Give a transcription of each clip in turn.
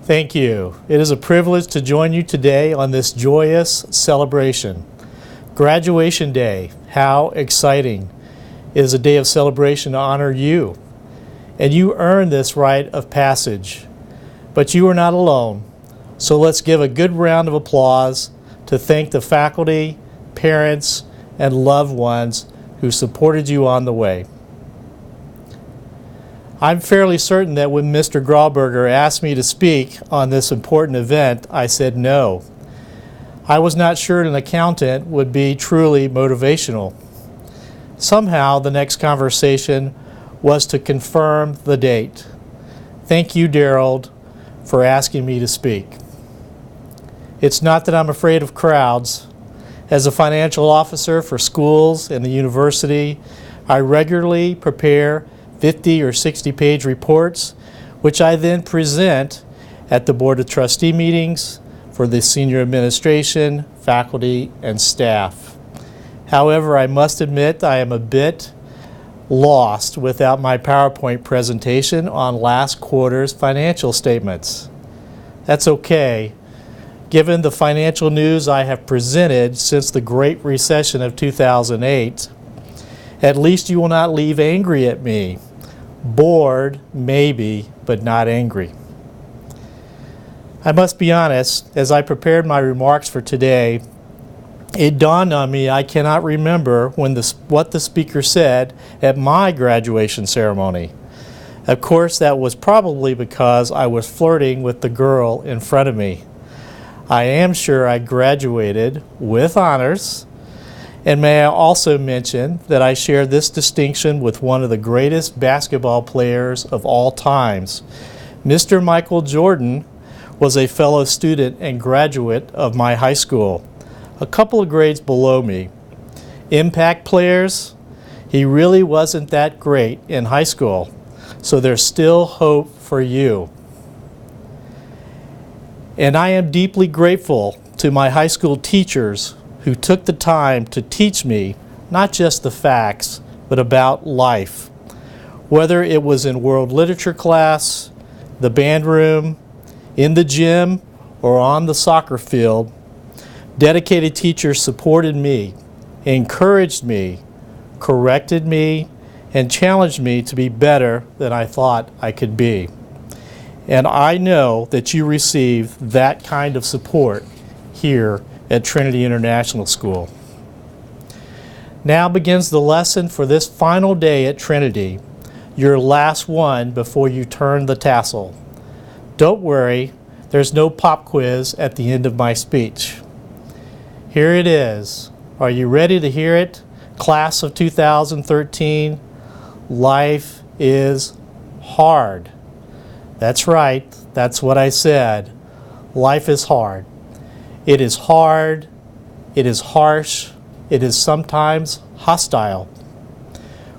Thank you. It is a privilege to join you today on this joyous celebration. Graduation Day, how exciting. It is a day of celebration to honor you. And you earned this rite of passage. But you are not alone. So let's give a good round of applause to thank the faculty, parents, and loved ones who supported you on the way. I'm fairly certain that when Mr. Grauberger asked me to speak on this important event, I said no. I was not sure an accountant would be truly motivational. Somehow, the next conversation was to confirm the date. Thank you, Daryl, for asking me to speak. It's not that I'm afraid of crowds. As a financial officer for schools and the university, I regularly prepare 50 or 60-page reports, which I then present at the Board of Trustee meetings for the senior administration, faculty, and staff. However, I must admit I am a bit lost without my PowerPoint presentation on last quarter's financial statements. That's okay, given the financial news I have presented since the Great Recession of 2008. At least you will not leave angry at me. Bored, maybe, but not angry. I must be honest, as I prepared my remarks for today, it dawned on me I cannot remember what the speaker said at my graduation ceremony. Of course, that was probably because I was flirting with the girl in front of me. I am sure I graduated with honors. And may I also mention that I share this distinction with one of the greatest basketball players of all times. Mr. Michael Jordan was a fellow student and graduate of my high school, a couple of grades below me. Impact players, he really wasn't that great in high school, so there's still hope for you. And I am deeply grateful to my high school teachers who took the time to teach me not just the facts, but about life. Whether it was in world literature class, the band room, in the gym, or on the soccer field, dedicated teachers supported me, encouraged me, corrected me, and challenged me to be better than I thought I could be. And I know that you received that kind of support here at Trinity International School. Now begins the lesson for this final day at Trinity, your last one before you turn the tassel. Don't worry, there's no pop quiz at the end of my speech. Here it is. Are you ready to hear it? Class of 2013, life is hard. That's right, that's what I said. Life is hard. It is hard, it is harsh, it is sometimes hostile.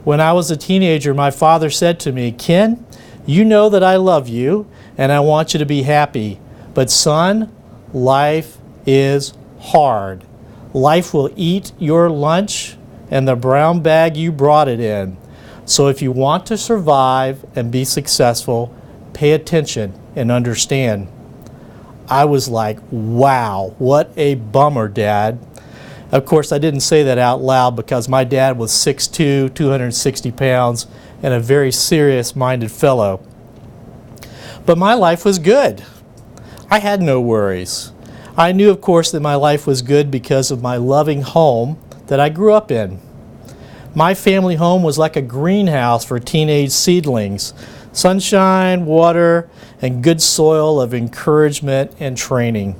When I was a teenager, my father said to me, "Ken, you know that I love you and I want you to be happy. But son, life is hard. Life will eat your lunch and the brown bag you brought it in. So if you want to survive and be successful, pay attention and understand." I was like, wow, what a bummer, Dad. Of course, I didn't say that out loud because my dad was 6'2", 260 pounds, and a very serious-minded fellow. But my life was good. I had no worries. I knew, of course, that my life was good because of my loving home that I grew up in. My family home was like a greenhouse for teenage seedlings. Sunshine, water, and good soil of encouragement and training.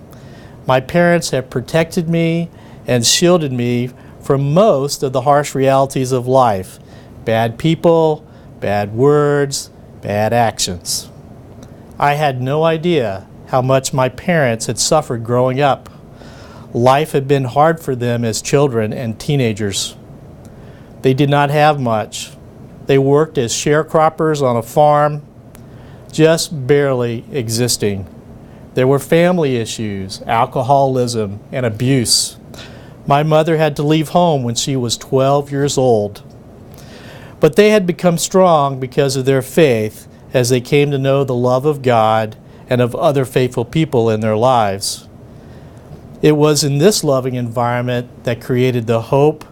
My parents have protected me and shielded me from most of the harsh realities of life. Bad people, bad words, bad actions. I had no idea how much my parents had suffered growing up. Life had been hard for them as children and teenagers. They did not have much. They worked as sharecroppers on a farm, just barely existing. There were family issues, alcoholism, and abuse. My mother had to leave home when she was 12 years old. But they had become strong because of their faith as they came to know the love of God and of other faithful people in their lives. It was in this loving environment that created the hope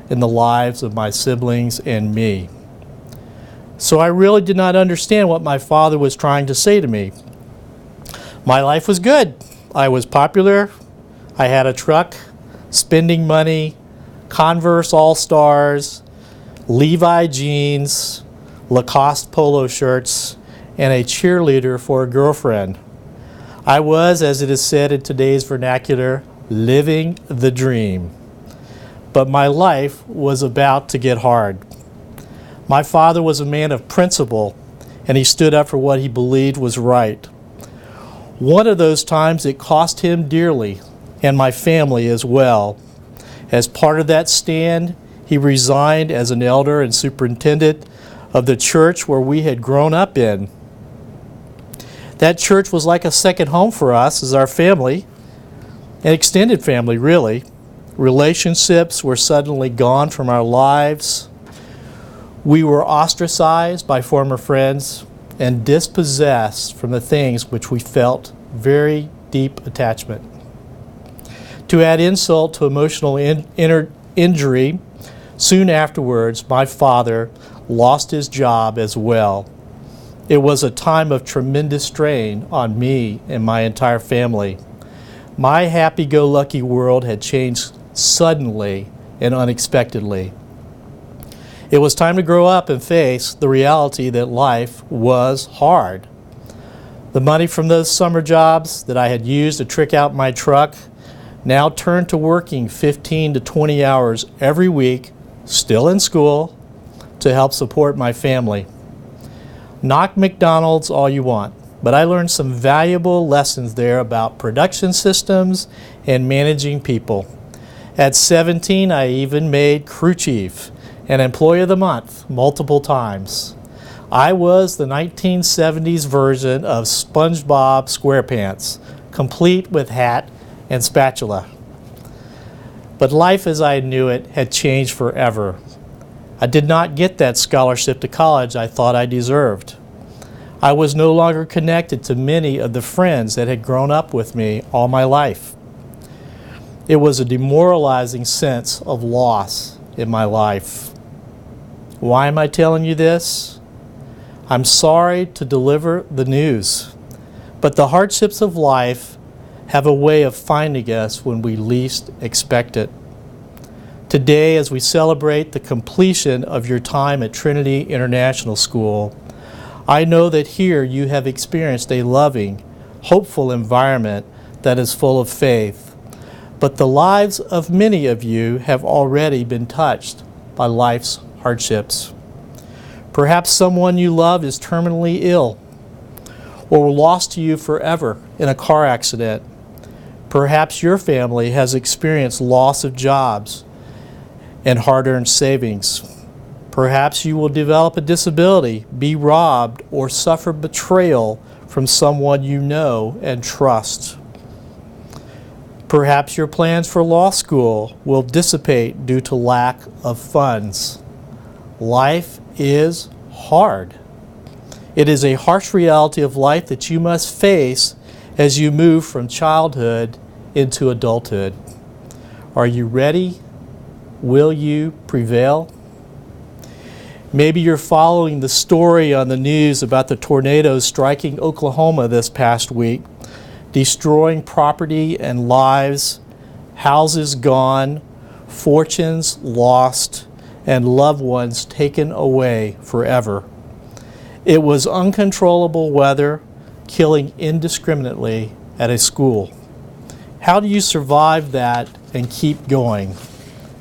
in the lives of my siblings and me. So I really did not understand what my father was trying to say to me. My life was good. I was popular. I had a truck, spending money, Converse All-Stars, Levi jeans, Lacoste polo shirts, and a cheerleader for a girlfriend. I was, as it is said in today's vernacular, living the dream. But my life was about to get hard. My father was a man of principle, and he stood up for what he believed was right. One of those times it cost him dearly, and my family as well. As part of that stand, he resigned as an elder and superintendent of the church where we had grown up in. That church was like a second home for us as our family, an extended family really. Relationships were suddenly gone from our lives. We were ostracized by former friends and dispossessed from the things which we felt very deep attachment. To add insult to emotional injury, soon afterwards my father lost his job as well. It was a time of tremendous strain on me and my entire family. My happy-go-lucky world had changed suddenly and unexpectedly. It was time to grow up and face the reality that life was hard. The money from those summer jobs that I had used to trick out my truck now turned to working 15 to 20 hours every week, still in school, to help support my family. Knock McDonald's all you want, but I learned some valuable lessons there about production systems and managing people. At 17, I even made crew chief and employee of the month multiple times. I was the 1970s version of SpongeBob SquarePants, complete with hat and spatula. But life as I knew it had changed forever. I did not get that scholarship to college I thought I deserved. I was no longer connected to many of the friends that had grown up with me all my life. It was a demoralizing sense of loss in my life. Why am I telling you this? I'm sorry to deliver the news, but the hardships of life have a way of finding us when we least expect it. Today, as we celebrate the completion of your time at Trinity International School, I know that here you have experienced a loving, hopeful environment that is full of faith. But the lives of many of you have already been touched by life's hardships. Perhaps someone you love is terminally ill or lost to you forever in a car accident. Perhaps your family has experienced loss of jobs and hard-earned savings. Perhaps you will develop a disability, be robbed, or suffer betrayal from someone you know and trust. Perhaps your plans for law school will dissipate due to lack of funds. Life is hard. It is a harsh reality of life that you must face as you move from childhood into adulthood. Are you ready? Will you prevail? Maybe you're following the story on the news about the tornadoes striking Oklahoma this past week, destroying property and lives, houses gone, fortunes lost, and loved ones taken away forever. It was uncontrollable weather, killing indiscriminately at a school. How do you survive that and keep going?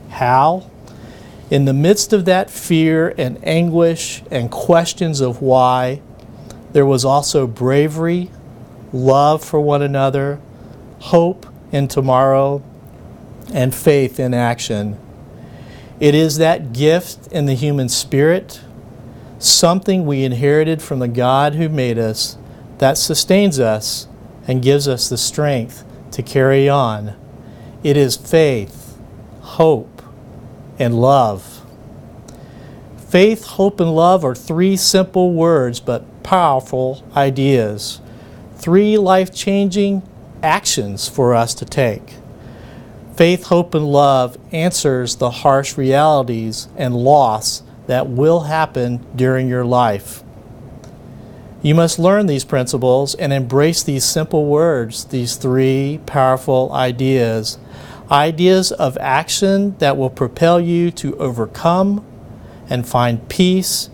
How? In the midst of that fear and anguish and questions of why, there was also bravery, love for one another, hope in tomorrow, and faith in action. It is that gift in the human spirit, something we inherited from the God who made us, that sustains us and gives us the strength to carry on. It is faith, hope, and love. Faith, hope, and love are three simple words but powerful ideas. 3 life-changing actions for us to take. Faith, hope, and love answers the harsh realities and loss that will happen during your life. You must learn these principles and embrace these simple words, these 3 powerful ideas. Ideas of action that will propel you to overcome and find peace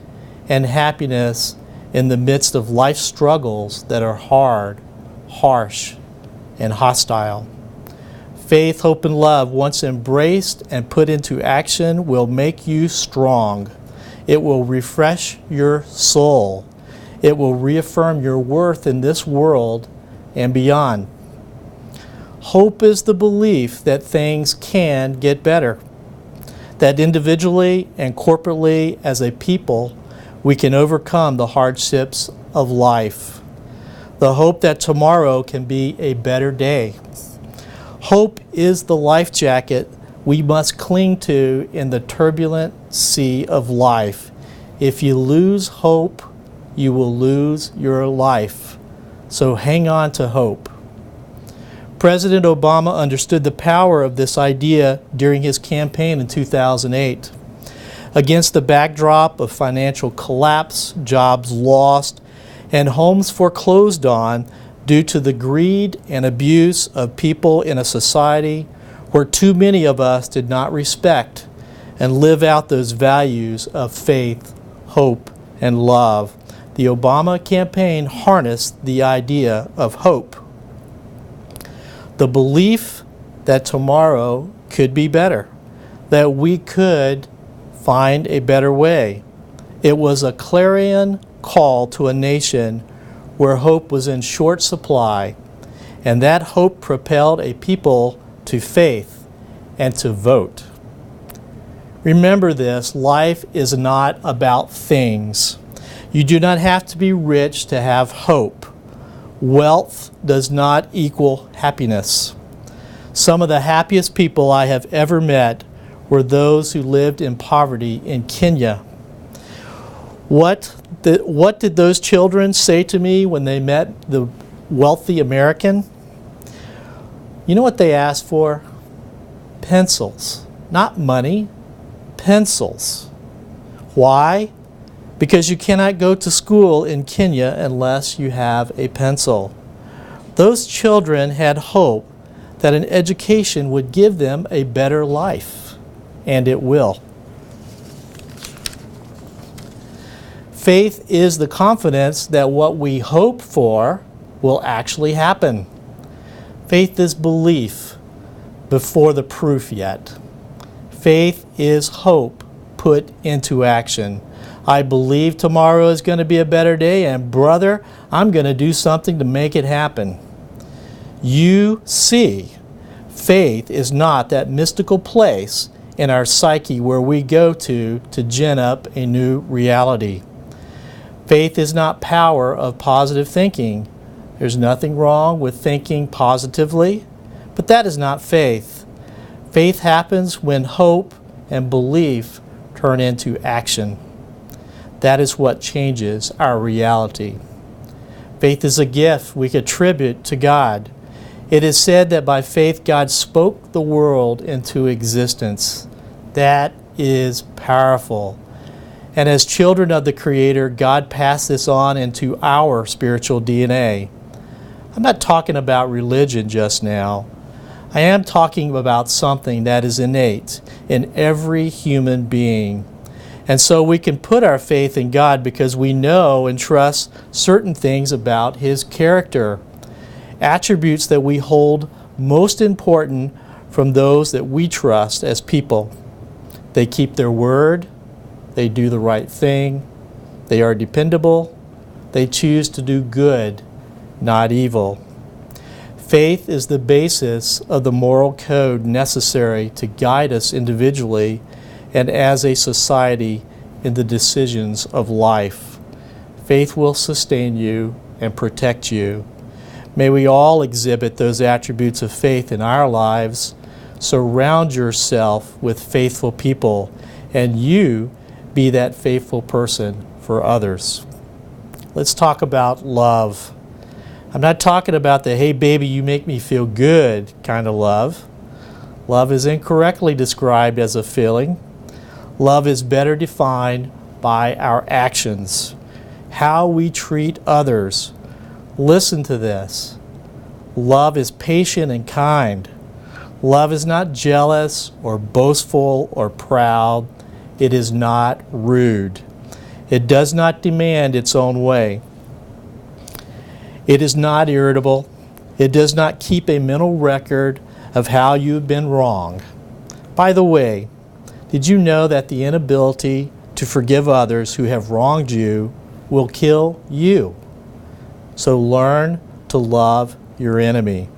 and happiness in the midst of life struggles that are hard, harsh, and hostile. Faith, hope, and love, once embraced and put into action, will make you strong. It will refresh your soul. It will reaffirm your worth in this world and beyond. Hope is the belief that things can get better, that individually and corporately as a people, we can overcome the hardships of life. The hope that tomorrow can be a better day. Hope is the life jacket we must cling to in the turbulent sea of life. If you lose hope, you will lose your life. So hang on to hope. President Obama understood the power of this idea during his campaign in 2008. Against the backdrop of financial collapse, jobs lost, and homes foreclosed on due to the greed and abuse of people in a society where too many of us did not respect and live out those values of faith, hope, and love, the Obama campaign harnessed the idea of hope. The belief that tomorrow could be better, that we could find a better way. It was a clarion call to a nation where hope was in short supply, and that hope propelled a people to faith and to vote. Remember this, life is not about things. You do not have to be rich to have hope. Wealth does not equal happiness. Some of the happiest people I have ever met were those who lived in poverty in Kenya. What did those children say to me when they met the wealthy American? You know what they asked for? Pencils. Not money, pencils. Why? Because you cannot go to school in Kenya unless you have a pencil. Those children had hope that an education would give them a better life, and it will. Faith is the confidence that what we hope for will actually happen. Faith is belief before the proof yet. Faith is hope put into action. I believe tomorrow is going to be a better day, and brother, I'm going to do something to make it happen. You see, faith is not that mystical place in our psyche where we go to gin up a new reality. Faith is not power of positive thinking. There's nothing wrong with thinking positively, but that is not faith. Faith happens when hope and belief turn into action. That is what changes our reality. Faith is a gift we attribute to God. It is said that by faith God spoke the world into existence. That is powerful. And as children of the Creator, God passed this on into our spiritual DNA. I'm not talking about religion just now. I am talking about something that is innate in every human being. And so we can put our faith in God because we know and trust certain things about His character, attributes that we hold most important from those that we trust as people. They keep their word, they do the right thing, they are dependable, they choose to do good, not evil. Faith is the basis of the moral code necessary to guide us individually and as a society in the decisions of life. Faith will sustain you and protect you. May we all exhibit those attributes of faith in our lives. Surround yourself with faithful people, and you be that faithful person for others. Let's talk about love. I'm not talking about the, hey baby, you make me feel good kind of love. Love is incorrectly described as a feeling. Love is better defined by our actions, how we treat others. Listen to this. Love is patient and kind. Love is not jealous or boastful or proud. It is not rude. It does not demand its own way. It is not irritable. It does not keep a mental record of how you have been wrong. By the way, did you know that the inability to forgive others who have wronged you will kill you? So learn to love your enemy.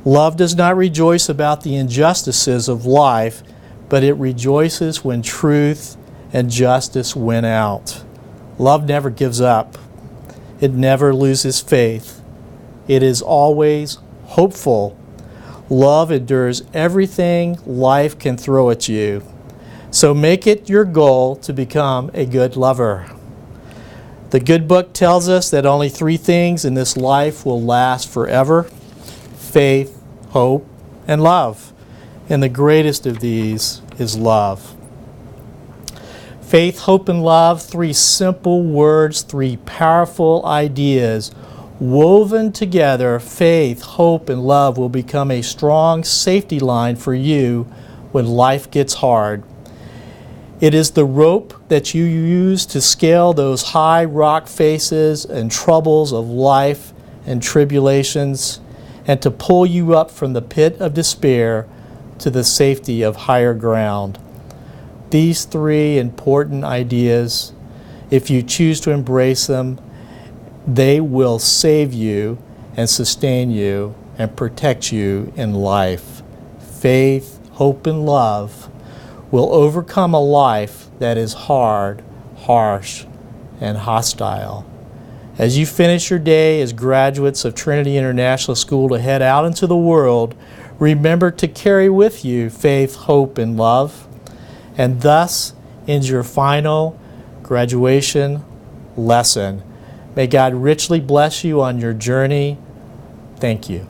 Love does not rejoice about the injustices of life, but it rejoices when truth and justice win out. Love never gives up. It never loses faith. It is always hopeful. Love endures everything life can throw at you. So make it your goal to become a good lover. The good book tells us that only 3 things in this life will last forever: faith, hope, and love. And the greatest of these is love. Faith, hope, and love, 3 simple words, 3 powerful ideas. Woven together, faith, hope, and love will become a strong safety line for you when life gets hard. It is the rope that you use to scale those high rock faces and troubles of life and tribulations, and to pull you up from the pit of despair to the safety of higher ground. These 3 important ideas, if you choose to embrace them, they will save you and sustain you and protect you in life. Faith, hope, and love will overcome a life that is hard, harsh, and hostile. As you finish your day as graduates of Trinity International School to head out into the world, remember to carry with you faith, hope, and love, and thus ends your final graduation lesson. May God richly bless you on your journey. Thank you.